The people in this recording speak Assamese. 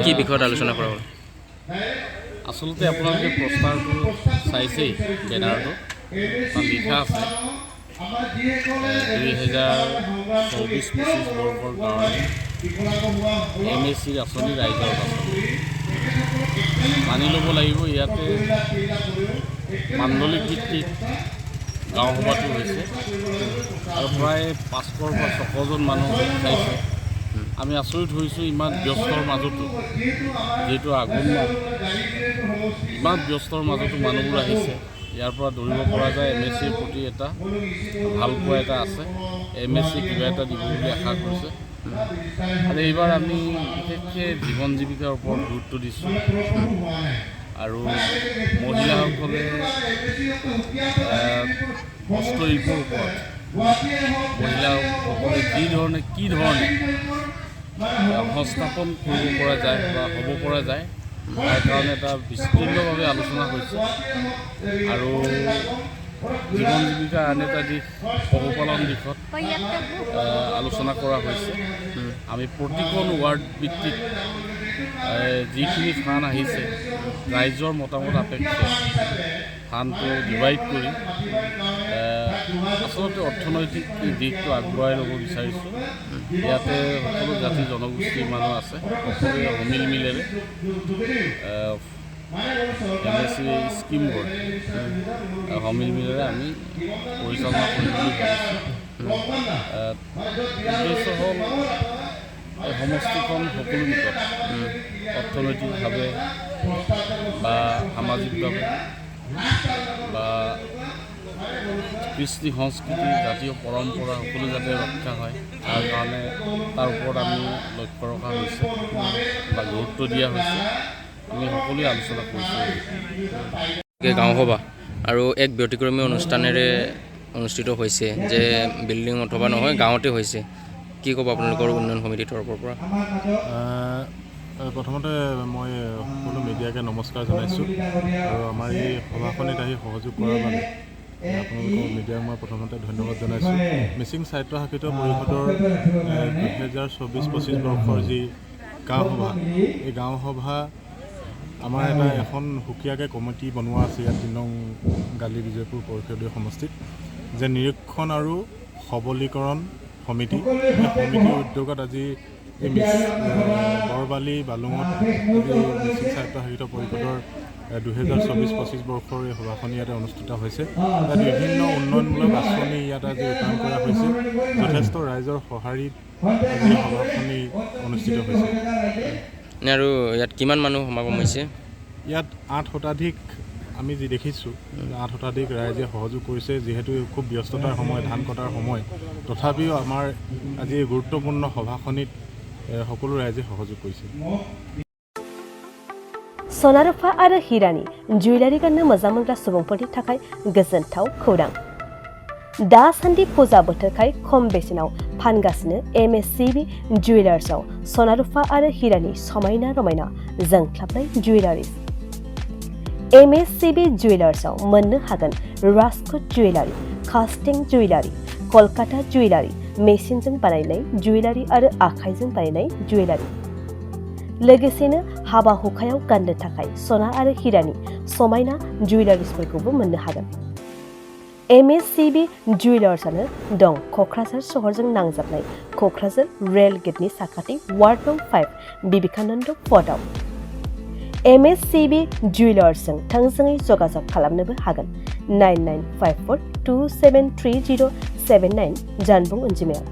কি বিষয়ত আলোচনা কৰা হ'ল? আচলতে আপোনালোকে প্ৰস্তাৱটো চাইছেই, বেনাৰটো লিখা আছে 2024-25 বৰ্ষৰ কাৰণে MSCৰ আঁচনি ৰাইজৰ আঁচনি মানি ল'ব লাগিব। ইয়াতে মাণ্ডলিক ভিত্তিত গাঁও সভাটো হৈছে আৰু প্ৰায় 500 পৰা 600জন মানুহ চাইছে। আমি আচৰিত হৈছোঁ ইমান ব্যস্তৰ মাজতো, যিহেতু আঘোণ মাহ, ইমান ব্যস্তৰ মাজতো মানুহবোৰ আহিছে। ইয়াৰ পৰা ধৰিব পৰা যায় MSCৰ প্ৰতি এটা ভালপোৱা এটা আছে। MSC কিবা এটা দিব বুলি আশা কৰিছে। আৰু এইবাৰ আমি বিশেষকৈ জীৱন জীৱিকাৰ ওপৰত গুৰুত্ব দিছোঁ আৰু মহিলাসকলে হস্তশিল্পৰ ওপৰত মহিলাসকলে কি ধৰণে সংস্থাপন কৰিব পৰা যায় বা হ'ব পৰা যায় তাৰ কাৰণে এটা বিস্তৃতভাৱে আলোচনা হৈছে। আৰু জীৱন জীৱিকাৰ আন এটা দিশ পশুপালন দিশত আলোচনা কৰা হৈছে। আমি প্ৰতিখন ৱাৰ্ড ভিত্তিত যিখিনি ফাণ্ড আহিছে ৰাইজৰ মতামত সাপেক্ষে ফাণ্ডটো ডিভাইড কৰি আচলতে অৰ্থনৈতিক দিশটো আগবঢ়াই ল'ব বিচাৰিছোঁ। ইয়াতে সকলো জাতি জনগোষ্ঠীৰ মানুহ আছে, সকলোৱে সমিল মিলেৰে MSC স্কিমবোৰ সমিল মিলেৰে আমি পৰিচালনা কৰিম বুলি ভাবিছোঁ। উদ্দেশ্য হ'ল এই সমষ্টিখন সকলো দিশত অৰ্থনৈতিকভাৱে বা সামাজিকভাৱে বা কৃষ্টি সংস্কৃতি জাতীয় পৰম্পৰা সকলো যাতে ৰক্ষা হয় তাৰ কাৰণে তাৰ ওপৰত আমি লক্ষ্য ৰখা হৈছে বা গুৰুত্ব দিয়া হৈছে। আমি সকলোৱে আলোচনা কৰিছোঁ। গাঁও সভা আৰু এক ব্যতিক্ৰমী অনুষ্ঠানেৰে অনুষ্ঠিত হৈছে, যে বিল্ডিং অথবা নহয় গাঁৱতে হৈছে। কি ক'ব আপোনালোকৰ উন্নয়ন সমিতিৰ তৰফৰ পৰা? প্ৰথমতে মই সকলো মিডিয়াকে নমস্কাৰ জনাইছোঁ আৰু আমাৰ এই সভাখনিত আহি সহযোগ কৰাৰ বাবে আপোনালোকৰ মিডিয়াক মই প্ৰথমতে ধন্যবাদ জনাইছোঁ। মিচিং স্বায়ত্তশাসিত পৰিষদৰ 2024-25 বৰ্ষৰ যি গাঁও সভা, এই গাঁও সভা আমাৰ এখন সুকীয়াকৈ কমিটি বনোৱা আছে ইয়াত 3 নং গালি বিজয়পুৰ পৰিষদীয় সমষ্টিত, যে নিৰীক্ষণ আৰু সবলীকৰণ সমিতি। এই সমিতিৰ উদ্যোগত আজি এই বৰবালি বালুঙত মিচিং স্বায়ত্তশাসিত পৰিষদৰ 2024-25 বৰ্ষৰ এই সভাখনি ইয়াতে অনুষ্ঠিত হৈছে। ইয়াত বিভিন্ন উন্নয়নমূলক আঁচনি ইয়াত আজি ৰূপায়ণ কৰা হৈছে। যথেষ্ট ৰাইজৰ সঁহাৰিত আজি সভাখনি অনুষ্ঠিত হৈছে। আৰু ইয়াত কিমান মানুহ সমাগম হৈছে? ইয়াত 8 শতাধিক আমি যি দেখিছোঁ, 8 শতাধিক ৰাইজে সহযোগ কৰিছে। যিহেতু খুব ব্যস্ততাৰ সময়, ধান কটাৰ সময়, তথাপিও আমাৰ আজি এই গুৰুত্বপূৰ্ণ সভাখনিত সকলো ৰাইজে সহযোগ কৰিছে। सनारुफा आरो हिरानि जुवेलारि गाननो मोजां मोनग्रा सुबुंफोरनि थाखाय गोजोनथाव खौरां। दासान्दि फुजा बोथोरखाय खम बेसेनाव फानगासिनो MSCB जुवेलार्सआव सनारुफा आरो हिरानि समायना रमायना जोंख्लाबनाय जुवेलारिज। MSCB जुवेलार्सआव मोननो हागोन Rajkot jewellery, कास्टिं jewellery, Kolkata jewellery, मेसिनजों बानायनाय जुवेलारि आरो आखाइजों बानायनाय जुवेलारि। लोगोसेनो हाबा हुखायाव गाननो थाखाय सना आरो हिरानि समायना जुवेलारिसफोरखौबो मोननो हागोन। MSCB जुवेलार्सआनो दं क'क्राझार सहरजों नांजाबनाय क'क्राझार रेल गेटनि साखाथि वार्ड नं 5 बिबेकानन्द पथआव। MSCB जुवेलार्सजों थोंजोङै जगाजग खालामनोबो हागोन 9954273079 जानबुं अनजिमायाव।